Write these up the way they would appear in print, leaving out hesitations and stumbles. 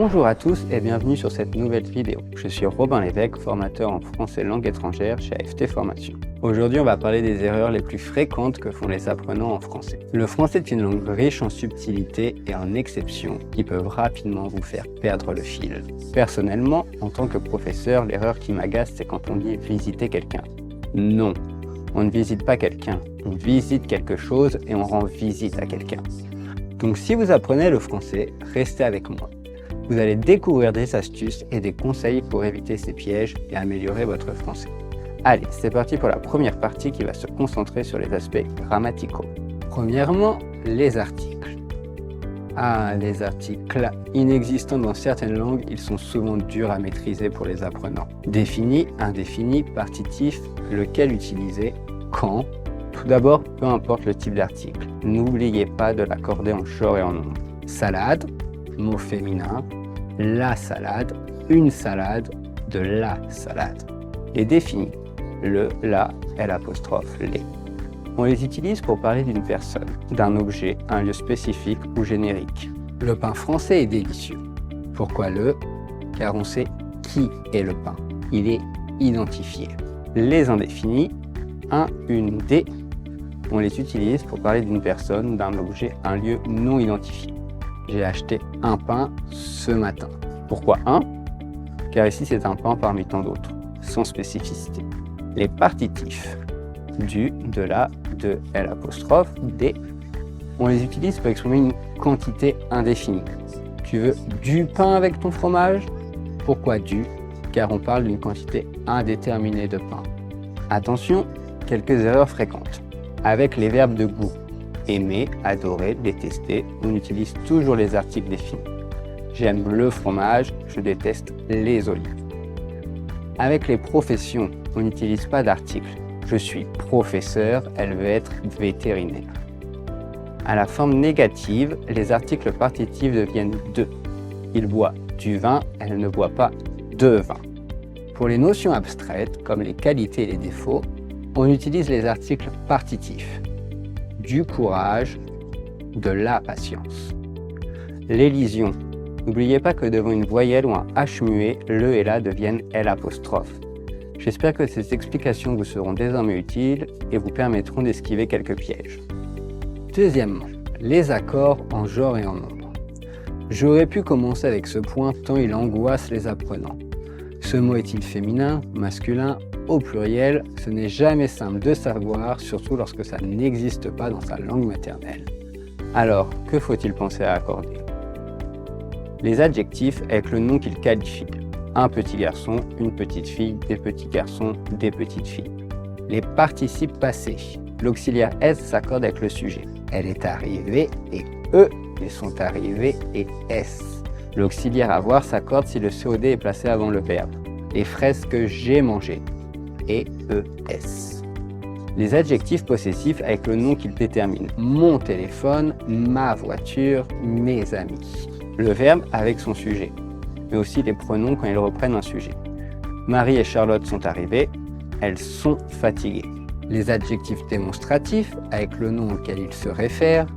Bonjour à tous et bienvenue sur cette nouvelle vidéo. Je suis Robin Lévesque, formateur en français langue étrangère chez AFT Formation. Aujourd'hui, on va parler des erreurs les plus fréquentes que font les apprenants en français. Le français est une langue riche en subtilités et en exceptions qui peuvent rapidement vous faire perdre le fil. Personnellement, en tant que professeur, l'erreur qui m'agace, c'est quand on dit visiter quelqu'un. Non, on ne visite pas quelqu'un, on visite quelque chose et on rend visite à quelqu'un. Donc si vous apprenez le français, restez avec moi. Vous allez découvrir des astuces et des conseils pour éviter ces pièges et améliorer votre français. Allez, c'est parti pour la première partie qui va se concentrer sur les aspects grammaticaux. Premièrement, les articles. Les articles inexistants dans certaines langues, ils sont souvent durs à maîtriser pour les apprenants. Défini, indéfini, partitif, lequel utiliser, quand. Tout d'abord, peu importe le type d'article, n'oubliez pas de l'accorder en genre et en nombre. Salade, mot féminin, la salade, une salade, de la salade. Les définis, le, la, l'apostrophe, les. On les utilise pour parler d'une personne, d'un objet, un lieu spécifique ou générique. Le pain français est délicieux. Pourquoi le? Car on sait qui est le pain. Il est identifié. Les indéfinis, un, une, des. On les utilise pour parler d'une personne, d'un objet, un lieu non identifié. J'ai acheté un pain ce matin. Pourquoi un? Car ici c'est un pain parmi tant d'autres, sans spécificité. Les partitifs, du, de la, de, l'apostrophe, des, on les utilise pour exprimer une quantité indéfinie. Tu veux du pain avec ton fromage? Pourquoi du? Car on parle d'une quantité indéterminée de pain. Attention, quelques erreurs fréquentes. Avec les verbes de goût. Aimer, adorer, détester, on utilise toujours les articles définis. J'aime le fromage, je déteste les olives. Avec les professions, on n'utilise pas d'article. Je suis professeur, elle veut être vétérinaire. À la forme négative, les articles partitifs deviennent de. Il boit du vin, elle ne boit pas de vin. Pour les notions abstraites, comme les qualités et les défauts, on utilise les articles partitifs. Du courage, de la patience. L'élision. N'oubliez pas que devant une voyelle ou un H muet, le et la deviennent l'apostrophe. J'espère que ces explications vous seront désormais utiles et vous permettront d'esquiver quelques pièges. Deuxièmement, les accords en genre et en nombre. J'aurais pu commencer avec ce point tant il angoisse les apprenants. Ce mot est-il féminin, masculin, au pluriel? Ce n'est jamais simple de savoir, surtout lorsque ça n'existe pas dans sa langue maternelle. Alors, que faut-il penser à accorder? Les adjectifs avec le nom qu'ils qualifient. Un petit garçon, une petite fille, des petits garçons, des petites filles. Les participes passés. L'auxiliaire S s'accorde avec le sujet. Elle est arrivée et eux, ils sont arrivés et S. L'auxiliaire avoir s'accorde si le COD est placé avant le verbe. Les fraises que j'ai mangées. Et ES. Les adjectifs possessifs avec le nom qu'ils déterminent. Mon téléphone, ma voiture, mes amis. Le verbe avec son sujet, mais aussi les pronoms quand ils reprennent un sujet. Marie et Charlotte sont arrivées, elles sont fatiguées. Les adjectifs démonstratifs avec le nom auquel ils se réfèrent.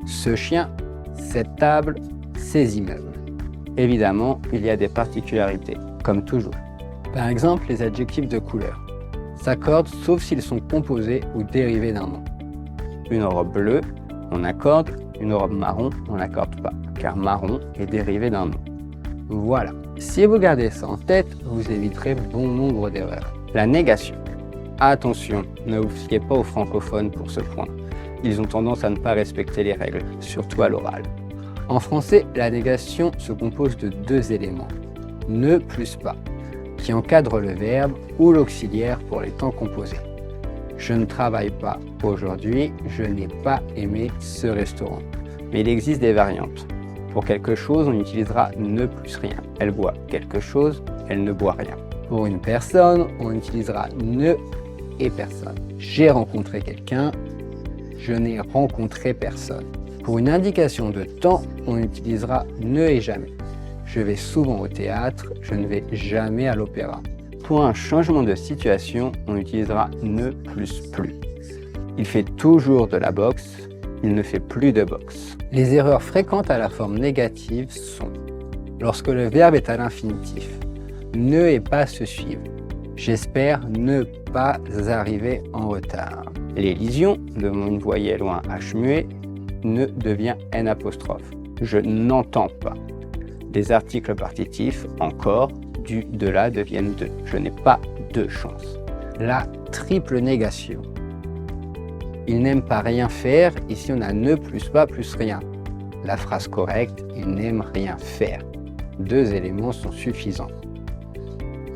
Ce chien, cette table, ces immeubles. Évidemment, il y a des particularités, comme toujours. Par exemple, les adjectifs de couleur s'accordent sauf s'ils sont composés ou dérivés d'un nom. Une robe bleue, on accorde, une robe marron, on n'accorde pas, car marron est dérivé d'un nom. Voilà, si vous gardez ça en tête, vous éviterez bon nombre d'erreurs. La négation. Attention, ne vous fiez pas aux francophones pour ce point. Ils ont tendance à ne pas respecter les règles, surtout à l'oral. En français, la négation se compose de deux éléments, ne plus pas, qui encadre le verbe ou l'auxiliaire pour les temps composés. Je ne travaille pas aujourd'hui, je n'ai pas aimé ce restaurant. Mais il existe des variantes. Pour quelque chose, on utilisera ne plus rien. Elle boit quelque chose, elle ne boit rien. Pour une personne, on utilisera ne et personne. J'ai rencontré quelqu'un, je n'ai rencontré personne. Pour une indication de temps, on utilisera ne et jamais. Je vais souvent au théâtre, je ne vais jamais à l'opéra. Pour un changement de situation, on utilisera ne plus plus. Il fait toujours de la boxe, il ne fait plus de boxe. Les erreurs fréquentes à la forme négative sont Lorsque le verbe est à l'infinitif, ne et pas se suivent. J'espère ne pas arriver en retard. L'élision, devant une voyelle ou un H muet, ne devient N apostrophe. Je n'entends pas. Les articles partitifs, encore, du, de là deviennent de. Je n'ai pas de chance. La triple négation. Il n'aime pas rien faire. Ici, on a ne plus pas plus rien. La phrase correcte, il n'aime rien faire. 2 éléments sont suffisants.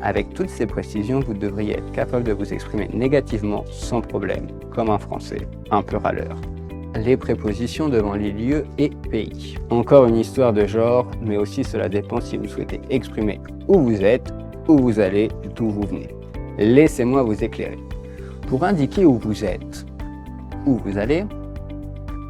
Avec toutes ces précisions, vous devriez être capable de vous exprimer négativement sans problème, comme un Français, un peu râleur. Les prépositions devant les lieux et pays. Encore une histoire de genre, mais aussi cela dépend si vous souhaitez exprimer où vous êtes, où vous allez, d'où vous venez. Laissez-moi vous éclairer. Pour indiquer où vous êtes, où vous allez,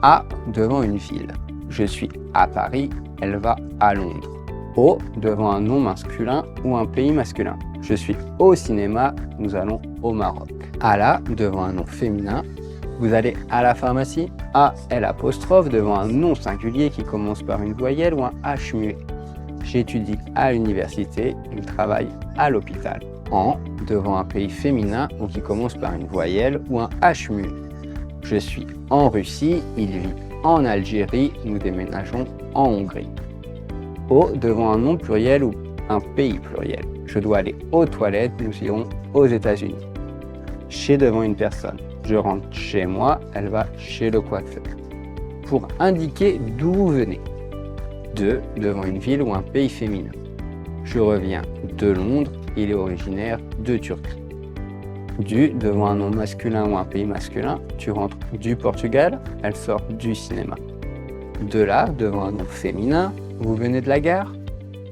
à devant une ville. Je suis à Paris, elle va à Londres. Au devant un nom masculin ou un pays masculin. Je suis au cinéma, nous allons au Maroc. À la devant un nom féminin. Vous allez à la pharmacie. A L apostrophe devant un nom singulier qui commence par une voyelle ou un H muet. J'étudie à l'université, il travaille à l'hôpital. En devant un pays féminin ou qui commence par une voyelle ou un H muet. Je suis en Russie, il vit en Algérie, nous déménageons en Hongrie. Au devant un nom pluriel ou un pays pluriel. Je dois aller aux toilettes, nous irons aux États-Unis. Chez devant une personne. Je rentre chez moi, elle va chez le coiffeur. Pour indiquer d'où vous venez. De devant une ville ou un pays féminin. Je reviens de Londres, il est originaire de Turquie. Du devant un nom masculin ou un pays masculin. Tu rentres du Portugal, elle sort du cinéma. De là devant un nom féminin. Vous venez de la gare.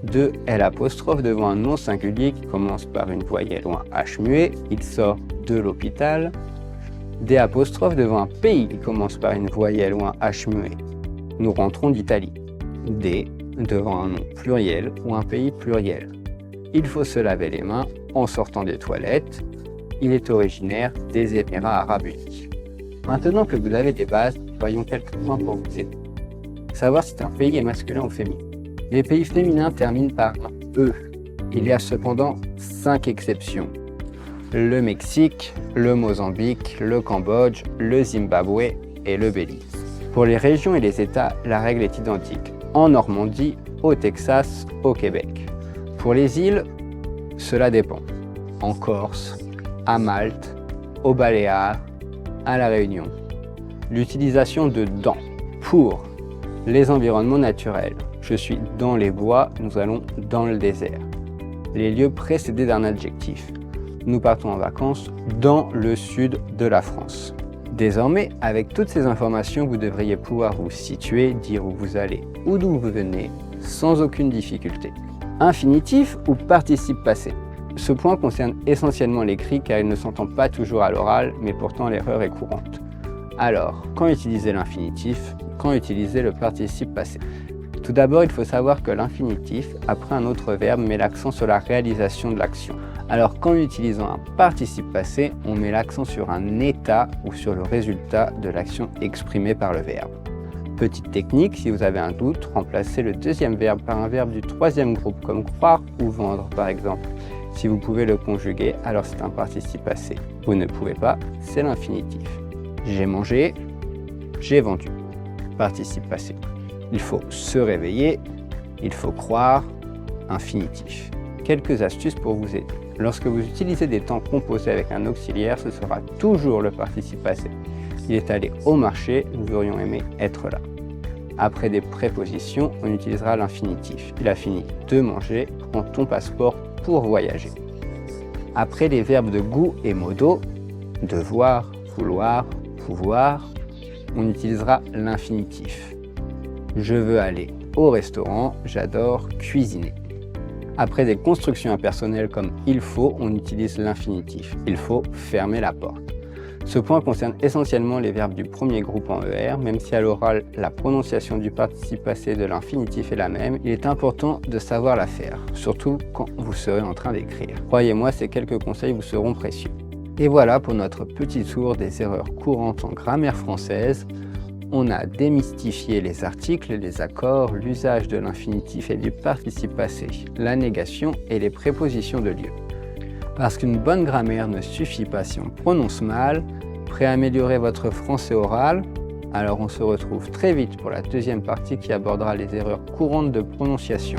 De L apostrophe devant un nom singulier qui commence par une voyelle ou un H muet, il sort de l'hôpital. D apostrophe devant un pays qui commence par une voyelle ou un H muet. Nous rentrons d'Italie. D devant un nom pluriel ou un pays pluriel. Il faut se laver les mains en sortant des toilettes. Il est originaire des Émirats arabes unis. Maintenant que vous avez des bases, voyons quelques points pour vous aider. Savoir si un pays est masculin ou féminin. Les pays féminins terminent par un E. Il y a cependant 5 exceptions. Le Mexique, le Mozambique, le Cambodge, le Zimbabwe et le Belize. Pour les régions et les États, la règle est identique. En Normandie, au Texas, au Québec. Pour les îles, cela dépend. En Corse, à Malte, aux Baléares, à La Réunion. L'utilisation de dans pour les environnements naturels. Je suis dans les bois, nous allons dans le désert. Les lieux précédés d'un adjectif. Nous partons en vacances dans le sud de la France. Désormais, avec toutes ces informations, vous devriez pouvoir vous situer, dire où vous allez ou d'où vous venez, sans aucune difficulté. Infinitif ou participe passé. Ce point concerne essentiellement l'écrit car il ne s'entend pas toujours à l'oral, mais pourtant l'erreur est courante. Alors, quand utiliser l'infinitif, quand utiliser le participe passé? Tout d'abord, il faut savoir que l'infinitif, après un autre verbe, met l'accent sur la réalisation de l'action. Alors qu'en utilisant un participe passé, on met l'accent sur un état ou sur le résultat de l'action exprimée par le verbe. Petite technique, si vous avez un doute, remplacez le deuxième verbe par un verbe du troisième groupe, comme croire ou vendre par exemple. Si vous pouvez le conjuguer, alors c'est un participe passé. Vous ne pouvez pas, c'est l'infinitif. J'ai mangé, j'ai vendu. Participe passé. Il faut se réveiller, il faut croire, infinitif. Quelques astuces pour vous aider. Lorsque vous utilisez des temps composés avec un auxiliaire, ce sera toujours le participe passé. Il est allé au marché, nous aurions aimé être là. Après des prépositions, on utilisera l'infinitif. Il a fini de manger, prends ton passeport pour voyager. Après les verbes de goût et modo, devoir, vouloir, pouvoir, on utilisera l'infinitif. Je veux aller au restaurant, j'adore cuisiner. Après des constructions impersonnelles comme il faut, on utilise l'infinitif. Il faut fermer la porte. Ce point concerne essentiellement les verbes du premier groupe en ER, même si à l'oral, la prononciation du participe passé de l'infinitif est la même, il est important de savoir la faire, surtout quand vous serez en train d'écrire. Croyez-moi, ces quelques conseils vous seront précieux. Et voilà pour notre petit tour des erreurs courantes en grammaire française. on a démystifié les articles et les accords, l'usage de l'infinitif et du participe passé, la négation et les prépositions de lieu. Parce qu'une bonne grammaire ne suffit pas si on prononce mal. Prêt à améliorer votre français oral? Alors on se retrouve très vite pour la deuxième partie qui abordera les erreurs courantes de prononciation.